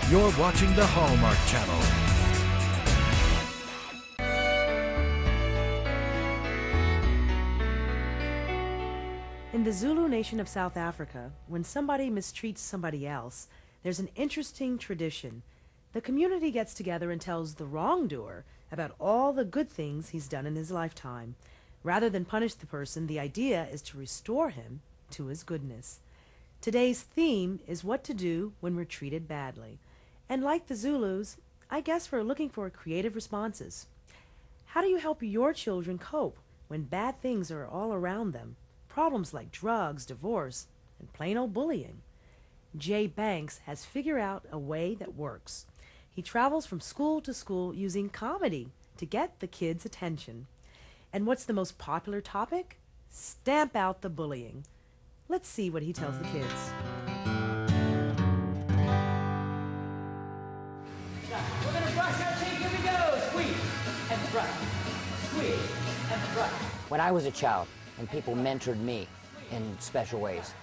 You're watching the Hallmark Channel. In the Zulu nation of South Africa, when somebody mistreats somebody else, there's an interesting tradition. The community gets together and tells the wrongdoer about all the good things he's done in his lifetime. Rather than punish the person, the idea is to restore him to his goodness. Today's theme is what to do when we're treated badly. And like the Zulus, I guess we're looking for creative responses. How do you help your children cope when bad things are all around them? Problems like drugs, divorce, and plain old bullying. Jay Banks has figured out a way that works. He travels from school to school using comedy to get the kids' attention. And what's the most popular topic? Stamp out the bullying. Let's see what he tells the kids. We're going to brush our teeth. Here we go. Squeeze and brush. Squeeze and brush. When I was a child, and people mentored me in special ways.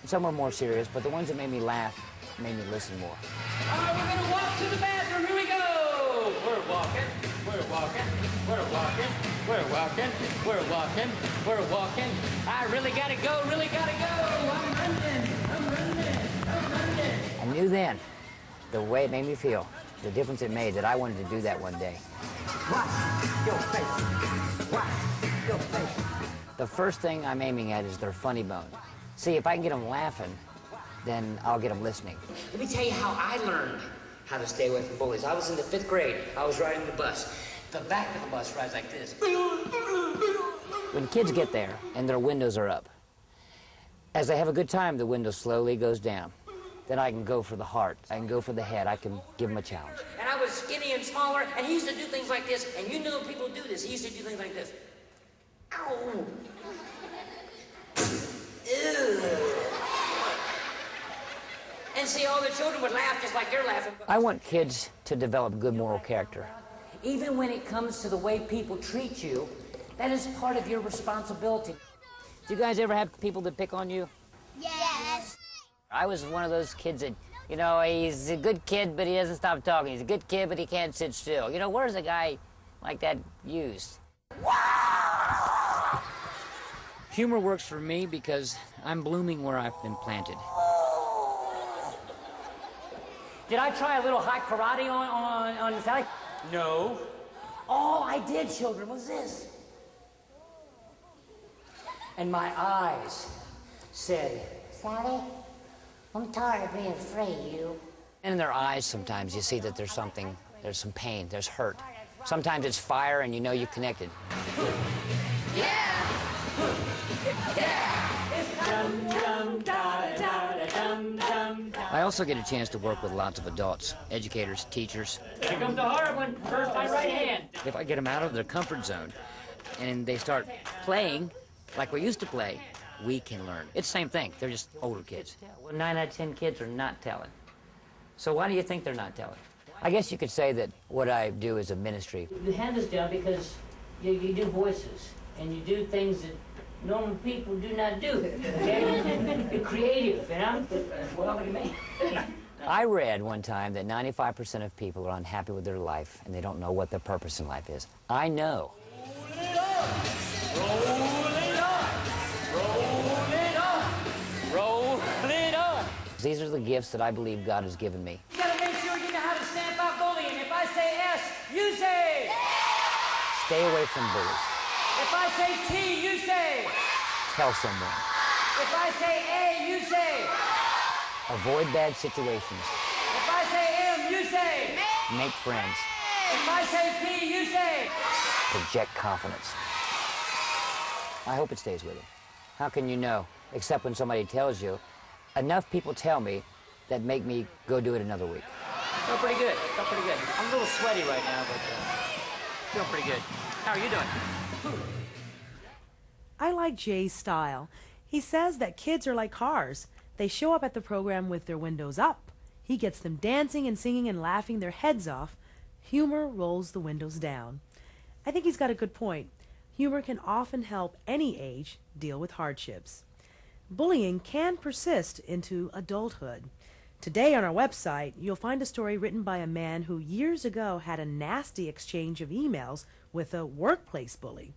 Some were more serious, but the ones that made me laugh made me listen more. All right, we're going to walk to the bathroom. Here we go. We're walking. We're walking. We're walking. We're walking. We're walking. We're walking. I really got to go. Really got to go. I'm running. I'm running. I'm running. I knew then, the way it made me feel, the difference it made, that I wanted to do that one day. Watch your face. Watch your face. The first thing I'm aiming at is their funny bone. See, if I can get them laughing, then I'll get them listening. Let me tell you how I learned how to stay away from bullies. I was in the 5th grade. I was riding the bus. The back of the bus rides like this. When kids get there and their windows are up, as they have a good time, the window slowly goes down. Then I can go for the heart. I can go for the head. I can give them a challenge. And I was skinny and smaller, and he used to do things like this. And you know people do this. He used to do things like this. Ow! Ew! And see, all the children would laugh just like you're laughing. I want kids to develop good moral character. Even when it comes to the way people treat you, that is part of your responsibility. Do you guys ever have people that pick on you? Yes. I was one of those kids that, you know, he's a good kid, but he doesn't stop talking. He's a good kid, but he can't sit still. You know, where's a guy like that used? Humor works for me because I'm blooming where I've been planted. Did I try a little hot karate on Sally? No. All I did, children, was this. And my eyes said, Sally, I'm tired of being afraid of you. And in their eyes sometimes you see that there's something, there's some pain, there's hurt. Sometimes it's fire and you know you're connected. Yeah! I also get a chance to work with lots of adults, educators, teachers. Here comes the hard one. First my right hand. If I get them out of their comfort zone and they start playing like we used to play, we can learn. It's the same thing. They're just older kids. Well, 9 out of 10 kids are not telling. So why do you think they're not telling? I guess you could say that what I do is a ministry. You hand this down because you do voices and you do things that normal people do not do. Okay? You're creative, you know? Well, look at me. I read one time that 95% of people are unhappy with their life and they don't know what their purpose in life is. I know. Roll it up! Roll it up! Roll it up! These are the gifts that I believe God has given me. You gotta make sure you know how to stamp out bullying. If I say S, you say S. Stay away from bullies. If I say T, you say. Tell someone. If I say A, you say. Avoid bad situations. If I say M, you say. Make friends. If I say P, you say. Project confidence. I hope it stays with you. How can you know? Except when somebody tells you. Enough people tell me that make me go do it another week. Feel pretty good. Feel pretty good. I'm a little sweaty right now, but feel pretty good. How are you doing? I like Jay's style. He says that kids are like cars. They show up at the program with their windows up. He gets them dancing and singing and laughing their heads off. Humor rolls the windows down. I think he's got a good point. Humor can often help any age deal with hardships. Bullying can persist into adulthood. Today on our website, you'll find a story written by a man who years ago had a nasty exchange of emails with a workplace bully.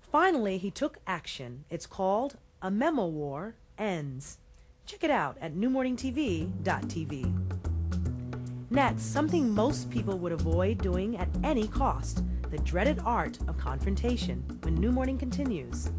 Finally, he took action. It's called A Memo War Ends. Check it out at newmorningtv.tv. Next, something most people would avoid doing at any cost, the dreaded art of confrontation, when New Morning continues.